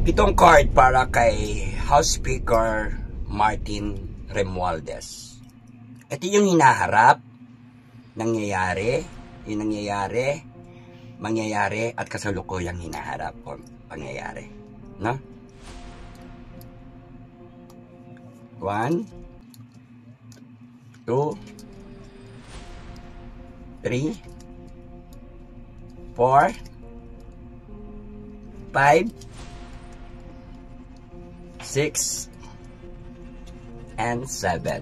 Pitong card para kay House Speaker Martin Romualdez. Ito yung hinaharap, nangyayari, mangyayari at kasalukuyang hinaharap o pangyayari. No? 1, 2, 3, 4, 5, 6, and 7.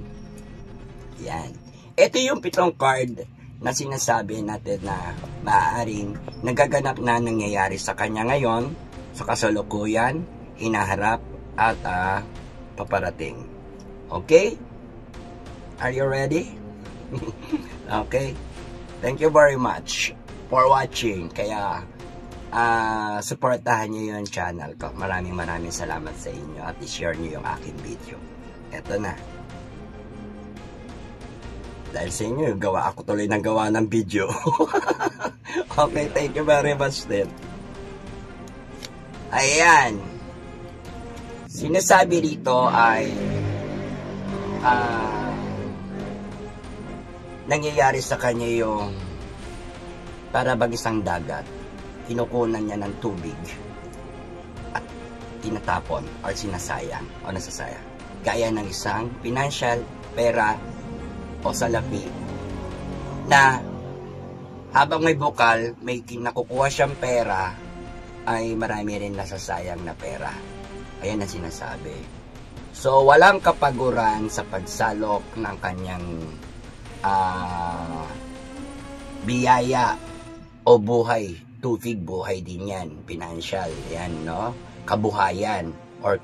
Yan. Ito yung 7 card na sinasabi natin na maaaring nagaganap na nangyayari sa kanya ngayon, sa kasalukuyan, hinaharap, at paparating. Okay? Are you ready? Okay. Thank you very much for watching. Kaya, supportahan nyo yung channel ko. Maraming salamat sa inyo at i-share nyo yung aking video. Eto na. Dahil sa inyo, ako tuloy ng gawa ng video. Okay, thank you very much din. Ayan. Sinasabi dito ay nangyayari sa kanya yung para bang isang dagat. Kinukunan niya ng tubig at tinatapon or sinasayang o nasasayang. Gaya ng isang financial, pera o salapi na habang may bukal, may nakukuha siyang pera, ay marami rin nasasayang na pera. Ayan ang sinasabi. So, walang kapaguran sa pagsalok ng kanyang biyaya o buhay. Tubig, buhay din yan. Financial, yan, no? Kabuhayan, or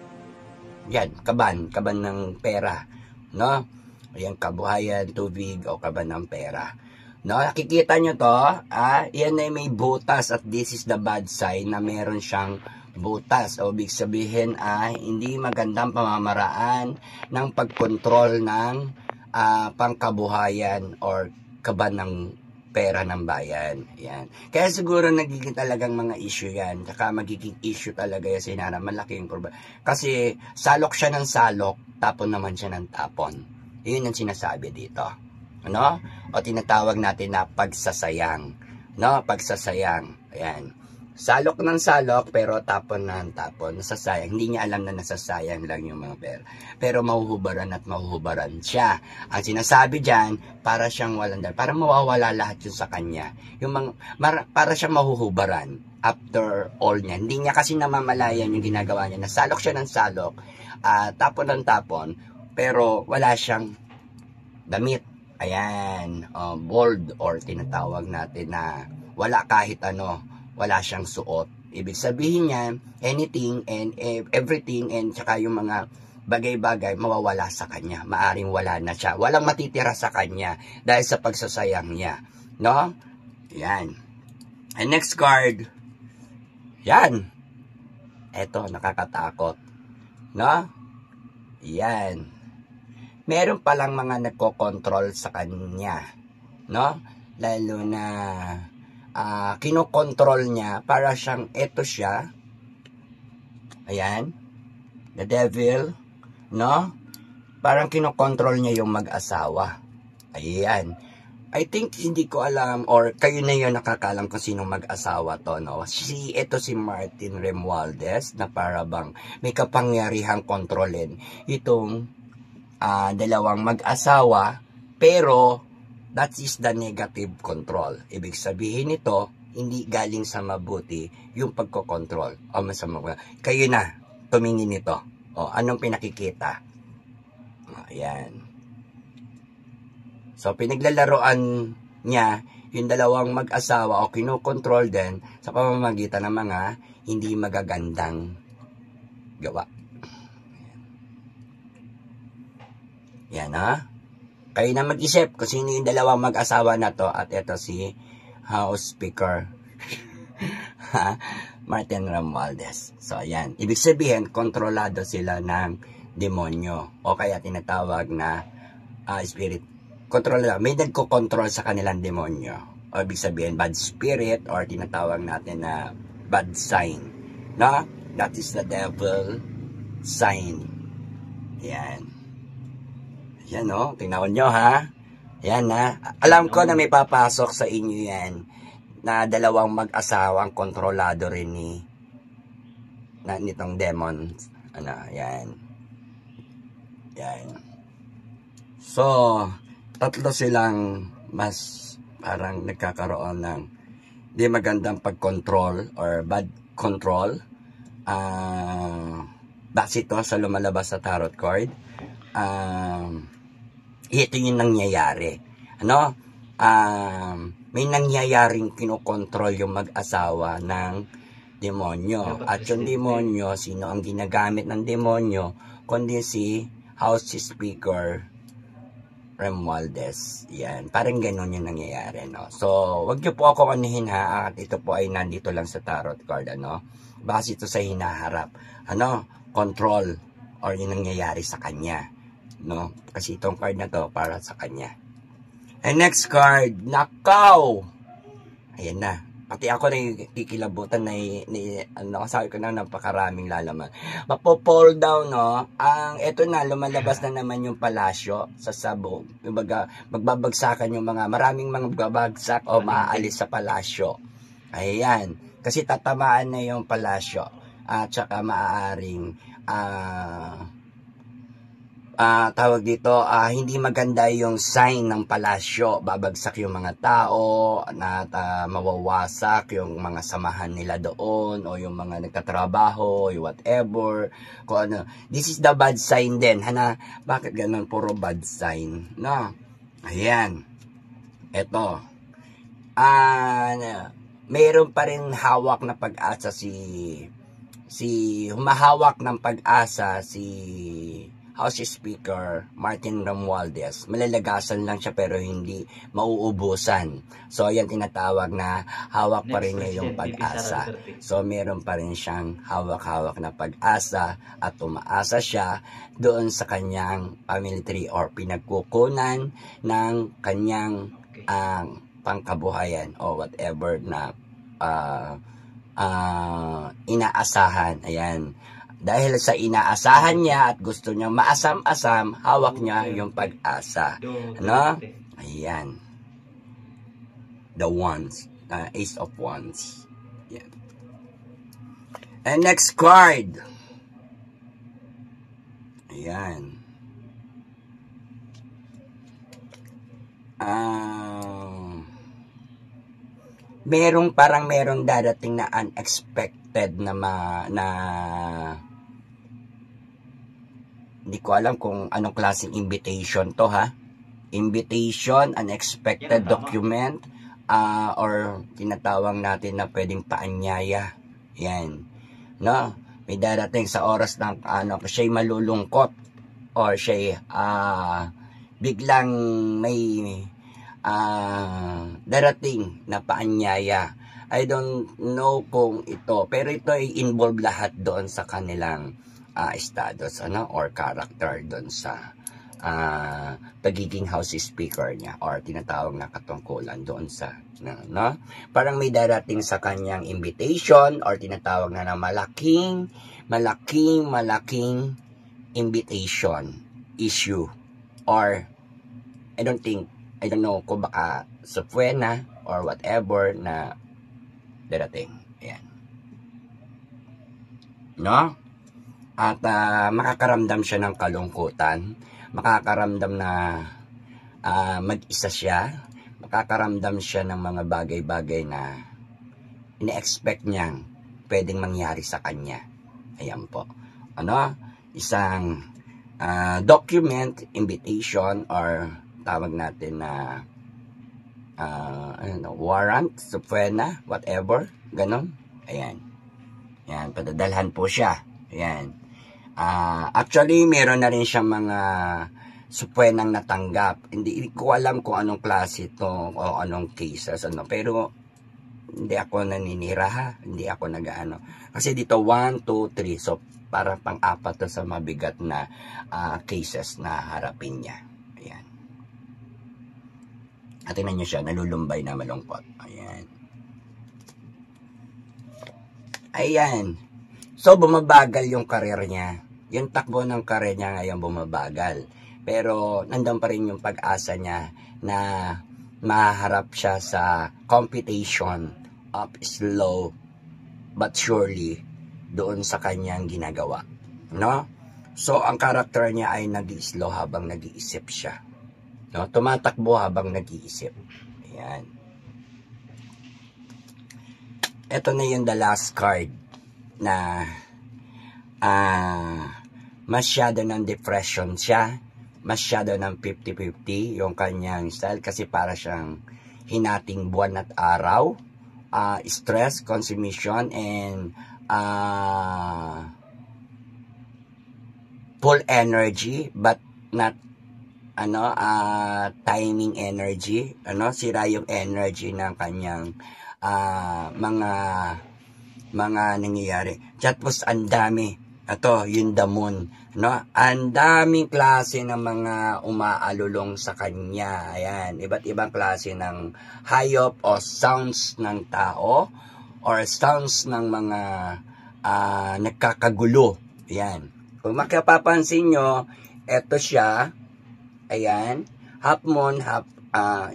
yan, kaban ng pera, no? Ayan, kabuhayan, tubig, o kaban ng pera. No, nakikita nyo to, yan ay may butas at this is the bad sign na meron siyang butas. O ibig sabihin hindi magandang pamamaraan ng pagkontrol ng pangkabuhayan or kaban ng pera ng bayan. Yan. Kaya siguro nagiging talagang mga issue yan. Saka magiging issue talaga yan sinara. Malaking problema. Kasi salok siya ng salok, tapon naman siya ng tapon. Yun ang sinasabi dito. Ano? O tinatawag natin na pagsasayang. No? Pagsasayang. Ayan. Salok ng salok, pero tapon ng tapon. Nasasayang. Hindi niya alam na nasasayang lang yung mga pera. Pero mahuhubaran at mahuhubaran siya. Ang sinasabi dyan, para siyang walang dahil. Para mawawala lahat yun sa kanya. Yung para siyang mahuhubaran after all niya. Hindi niya kasi namamalayan yung ginagawa niya. Nasalok siya ng salok, tapon ng tapon, pero wala siyang damit. Ayan, bold or tinatawag natin na wala kahit ano, wala siyang suot. Ibig sabihin niya, anything and everything and saka yung mga bagay-bagay mawawala sa kanya. Maaring wala na siya. Walang matitira sa kanya dahil sa pagsasayang niya. No? Yan. And next card. Yan. Eto, nakakatakot. No? Yan. Meron palang mga nagko-control sa kanya, no? Lalo na kinokontrol niya para siyang eto siya. Ayan. The devil, no? Parang kinokontrol niya yung mag-asawa. Ayan. I think hindi ko alam or kayo na yun nakakalam kung sinong mag-asawa to, no? Ito si Martin Romualdez na para bang may kapangyarihang kontrolin itong dalawang mag-asawa, pero that is the negative control. Ibig sabihin nito, hindi galing sa mabuti yung pagkokontrol o masama. Kayo na, tumingin nito. O, anong pinakikita? Ayan. So, pinaglalaroan niya yung dalawang mag-asawa o kinokontrol din sa pamamagitan ng mga hindi magagandang gawa. Yan Kayo na mag-isip kung sino yung dalawang mag-asawa na to. At ito si House Speaker Martin Romualdez. So ayan. Ibig sabihin, kontrolado sila ng demonyo. O kaya tinatawag na spirit. Kontrolado. May nagko-control sa kanilang demonyo. O ibig sabihin, bad spirit or tinatawag natin na bad sign. No? That is the devil sign. Yan. Yan o, tingnan nyo ha. Yan ha. Alam ko na may papasok sa inyo yan na dalawang mag-asawang kontrolado rin nitong demon. Ano, yan. Yan. So, tatlo silang mas parang nagkakaroon ng di magandang pag-control or bad control. Base ito sa lumalabas sa tarot card. Ito yung nangyayari. Ano? May nangyayaring kinokontrol yung mag-asawa ng demonyo. At yung demonyo, sino ang ginagamit ng demonyo? Kundi si House Speaker Romualdez. Yan. Parang ganun yung nangyayari, no? So, wag niyo po ako anihin ha. At ito po ay nandito lang sa tarot card, ano? Base ito sa hinaharap. Ano? Control or yung nangyayari sa kanya. No? Kasi itong card na to para sa kanya. And next card, Nakaw! Ayan na. Pati ako na kikilabutan na sabi ko na napakaraming lalaman. Mapo-fall down, no? Ito na, lumalabas na naman yung palasyo sa sabog. Kumbaga, magbabagsakan yung maraming mga babagsak o maaalis sa palasyo. Ayan. Kasi tatamaan na yung palasyo. At saka maaaring tawag dito, hindi maganda yung sign ng palasyo. Babagsak yung mga tao, mawawasak yung mga samahan nila doon, o yung mga nagtatrabaho, yung whatever. Kung ano. This is the bad sign din. Bakit ganun? Puro bad sign. No? Ayan. Ito. Mayroon pa rin hawak na pag-asa humahawak ng pag-asa si House Speaker Martin Romualdez. Malalagasan lang siya pero hindi mauubusan. So, ayan tinatawag na hawak pa rin niya yung pag-asa. So, meron pa rin siyang hawak-hawak na pag-asa at umaasa siya doon sa kanyang family tree or pinagkukunan ng kanyang pangkabuhayan o whatever na inaasahan. Ayan. Dahil sa inaasahan niya at gusto niya maasam-asam, hawak niya yung pag-asa. Ano? Ayan. The Wands. Ace of Wands. Ayan. And next card. Ayan. Merong dadating na unexpected na hindi ko alam kung anong klaseng invitation to ha. Invitation, unexpected document, or tinatawag natin na pwedeng paanyaya. Yan. No? May darating sa oras ng siya'y malulungkot or siya'y biglang may darating na paanyaya. I don't know kung ito, pero ito ay involve lahat doon sa kanilang status or character doon sa pagiging House Speaker niya or tinatawag na katungkulan doon sa parang may darating sa kanyang invitation or tinatawag na malaking invitation issue or I don't know kung baka Supuena or whatever na darating. Ayan. No? At makakaramdam siya ng kalungkutan. Makakaramdam na mag-isa siya. Makakaramdam siya ng mga bagay-bagay na ine-expect niyang pwedeng mangyari sa kanya. Ayan po. Isang document, invitation, or tawag natin na warrant, subpoena, whatever, ganon. Ayan. Ayan, padadalhan po siya. Ayan. Actually, meron na rin siyang mga subpoenang natanggap. Hindi ko alam kung anong klase ito o anong cases, pero hindi ako naninira ha. Hindi ako Kasi dito 1, 2, 3. So, para pang-apat to sa mabigat na cases na harapin niya. Ayan. At tingnan nyo siya, nalulumbay na malungkot. Ayan. Ayan. So, bumabagal yung career niya. Yung takbo ng career niya ngayon bumabagal. Pero, nandun pa rin yung pag-asa niya na maharap siya sa competition of slow but surely doon sa kanyang ginagawa. No? So, ang karakter niya ay nag-i-slow habang nag-iisip siya. No? Tumatakbo habang nag-iisip. Ayan. Ito na yung the last card na masyado ng depression siya, masyado ng 50-50 yung kanyang style kasi para siyang hinating buwan at araw, stress, consumption, and full energy but not timing energy, sira yung energy ng kanyang mga nangyayari. Tapos ang dami, ito yung the moon, ang daming klase ng mga umaalulong sa kanya. Ayan, iba't ibang klase ng hayop o sounds ng tao or sounds ng mga nagkakagulo. Ayan, kung makapapansin nyo, ito siya, ayan, half moon, half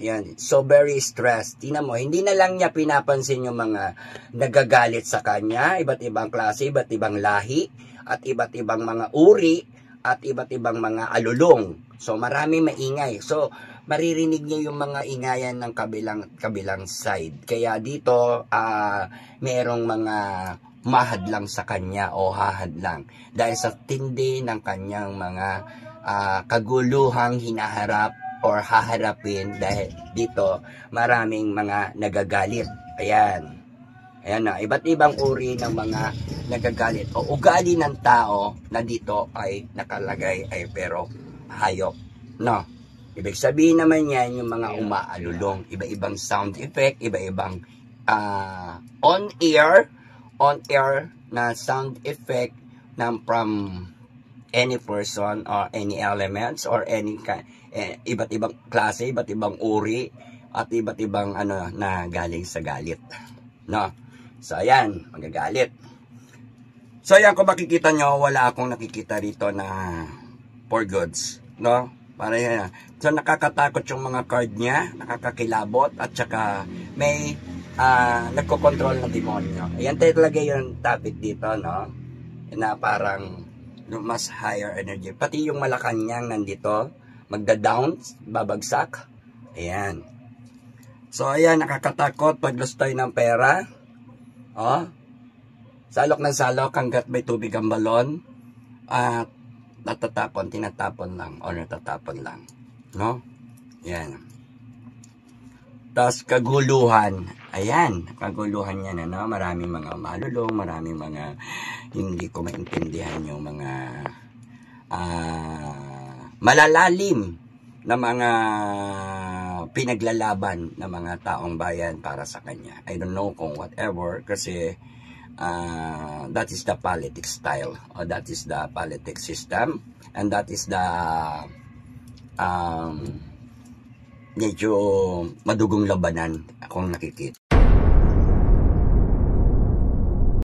yan. So very stressed. Tingnan mo, hindi na lang niya pinapansin yung mga nagagalit sa kanya, iba't ibang klase, iba't ibang lahi, at iba't ibang mga uri, at iba't ibang mga alulong. So maraming maingay. So maririnig niyo yung mga ingayan ng kabilang side. Kaya dito merong mga mahadlang sa kanya o hahadlang dahil sa tindi ng kanyang mga kaguluhang hinaharap or haharapin dahil dito maraming mga nagagalit. Ayan. Ayan na, iba't ibang uri ng mga nagagalit o ugali ng tao na dito ay nakalagay ay pero hayop. No? Ibig sabihin naman yan yung mga umaalulong, iba-ibang sound effect, iba-ibang on-air na sound effect from any person or any elements or any iba't ibang klase, iba't ibang uri at iba't ibang na galing sa galit. No? So ayan, magagalit. So ayan, kung makikita nyo, wala akong nakikita rito na for goods, no? Para yan. So nakakatakot yung mga card niya, nakakakilabot at saka may nagko-control na demonyo. Ayan talaga yung topic dito, no? Na parang mas higher energy. Pati yung Malacanang nandito, magda-down, babagsak. Ayan. So, ayan, nakakatakot pag lost tayo ng pera. Oh, salok ng salok hanggat may tubig ang balon. At tinatapon lang, o natatapon lang. No? Ayan. Tapos, kaguluhan. Ayan, kaguluhan yan, maraming mga malulong, maraming mga hindi ko maintindihan yung mga malalalim na mga pinaglalaban ng mga taong bayan para sa kanya. I don't know kung whatever kasi that is the politics style or that is the politics system and that is the medyo madugong labanan akong nakikita.